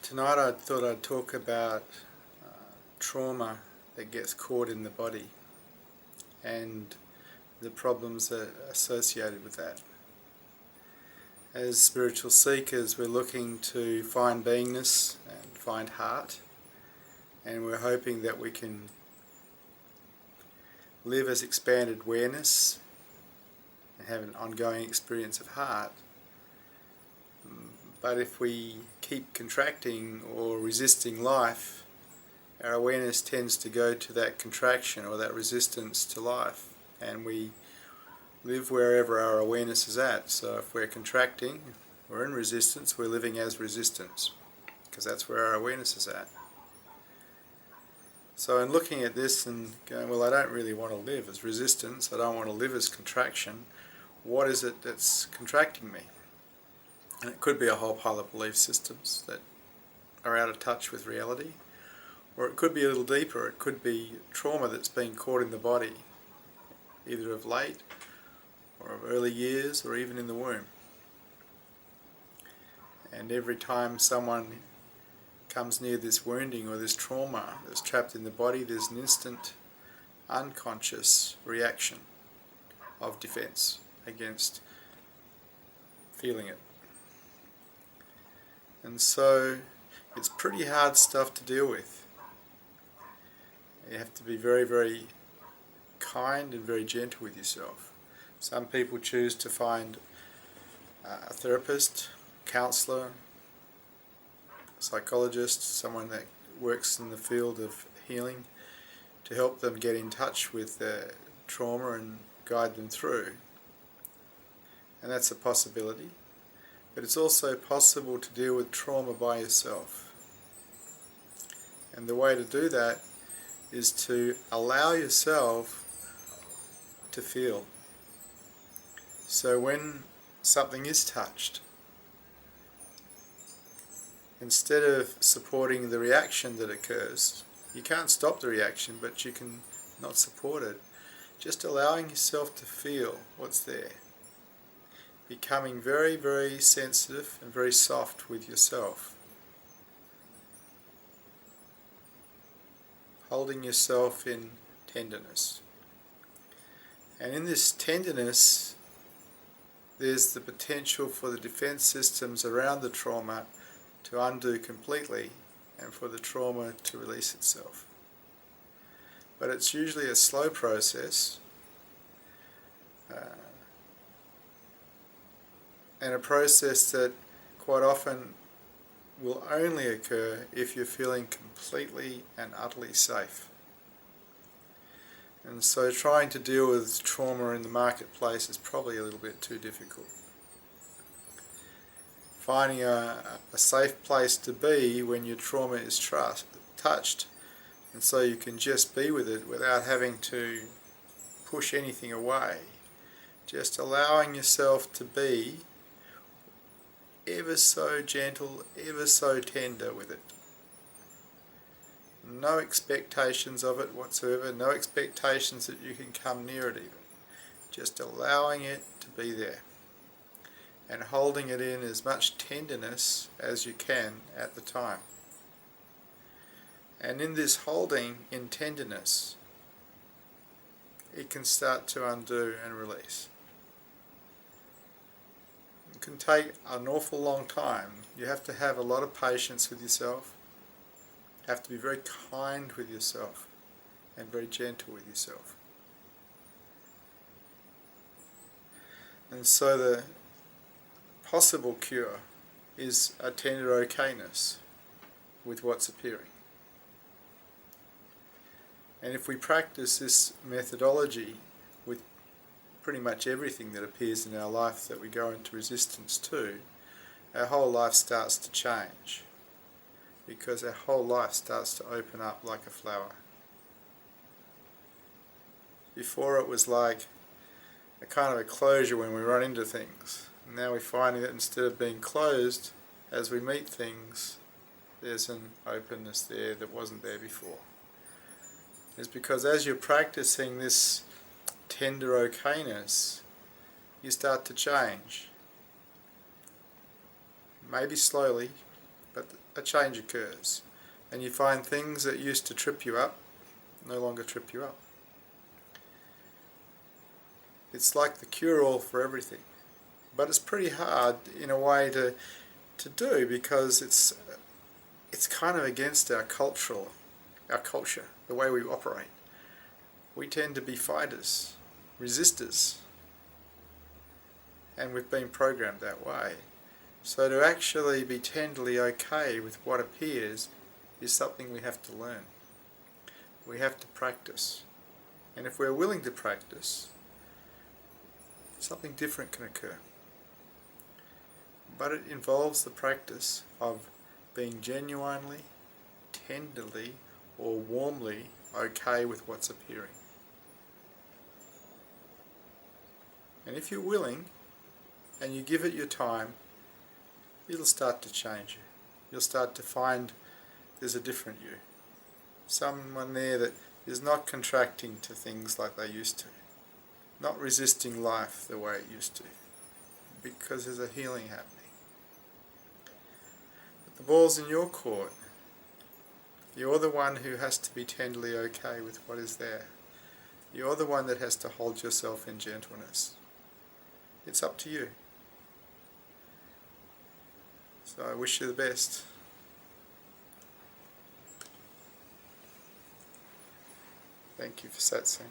Tonight I thought I'd talk about trauma that gets caught in the body and the problems that are associated with that. As spiritual seekers, we're looking to find beingness and find heart, and we're hoping that we can live as expanded awareness and have an ongoing experience of heart. But if we keep contracting or resisting life, our awareness tends to go to that contraction or that resistance to life, and we live wherever our awareness is at. So if we're contracting, we're in resistance, we're living as resistance, because that's where our awareness is at. So in looking at this and going, well, I don't really want to live as resistance, I don't want to live as contraction, what is it that's contracting me? And it could be a whole pile of belief systems that are out of touch with reality, or it could be a little deeper. It could be trauma that's been caught in the body, either of late, or of early years, or even in the womb. And every time someone comes near this wounding or this trauma that's trapped in the body, there's an instant unconscious reaction of defense against feeling it. And so it's pretty hard stuff to deal with. You have to be very, very kind and very gentle with yourself. Some people choose to find a therapist, counsellor, psychologist, someone that works in the field of healing to help them get in touch with their trauma and guide them through. And that's a possibility. But it's also possible to deal with trauma by yourself. And the way to do that is to allow yourself to feel. So when something is touched, instead of supporting the reaction that occurs, you can't stop the reaction, but you can not support it. Just allowing yourself to feel what's there. Becoming very, very sensitive and very soft with yourself. Holding yourself in tenderness. And in this tenderness, there's the potential for the defense systems around the trauma to undo completely and for the trauma to release itself. But it's usually a slow process. And a process that quite often will only occur if you're feeling completely and utterly safe. And so trying to deal with trauma in the marketplace is probably a little bit too difficult. Finding a safe place to be when your trauma is touched, and so you can just be with it without having to push anything away. Just allowing yourself to be ever so gentle, ever so tender with it. No expectations of it whatsoever, no expectations that you can come near it even. Just allowing it to be there and holding it in as much tenderness as you can at the time. And in this holding in tenderness, it can start to undo and release. It can take an awful long time. You have to have a lot of patience with yourself. You have to be very kind with yourself and very gentle with yourself. And so the possible cure is a tender okayness with what's appearing. And if we practice this methodology with pretty much everything that appears in our life that we go into resistance to, our whole life starts to change, because our whole life starts to open up like a flower. Before it was like a kind of a closure when we run into things. And now we're finding that instead of being closed, as we meet things, there's an openness there that wasn't there before. It's because as you're practicing this tender okayness, you start to change. Maybe slowly, but a change occurs, and you find things that used to trip you up no longer trip you up. It's like the cure-all for everything, but it's pretty hard in a way to do, because it's kind of against our culture, the way we operate. We tend to be fighters, resistors, and we've been programmed that way. So to actually be tenderly okay with what appears is something we have to learn. We have to practice. And if we're willing to practice, something different can occur. But it involves the practice of being genuinely, tenderly, or warmly okay with what's appearing. And if you're willing, and you give it your time, it'll start to change you. You'll start to find there's a different you. Someone there that is not contracting to things like they used to. Not resisting life the way it used to. Because there's a healing happening. But the ball's in your court. You're the one who has to be tenderly okay with what is there. You're the one that has to hold yourself in gentleness. It's up to you. So I wish you the best. Thank you for Satsang.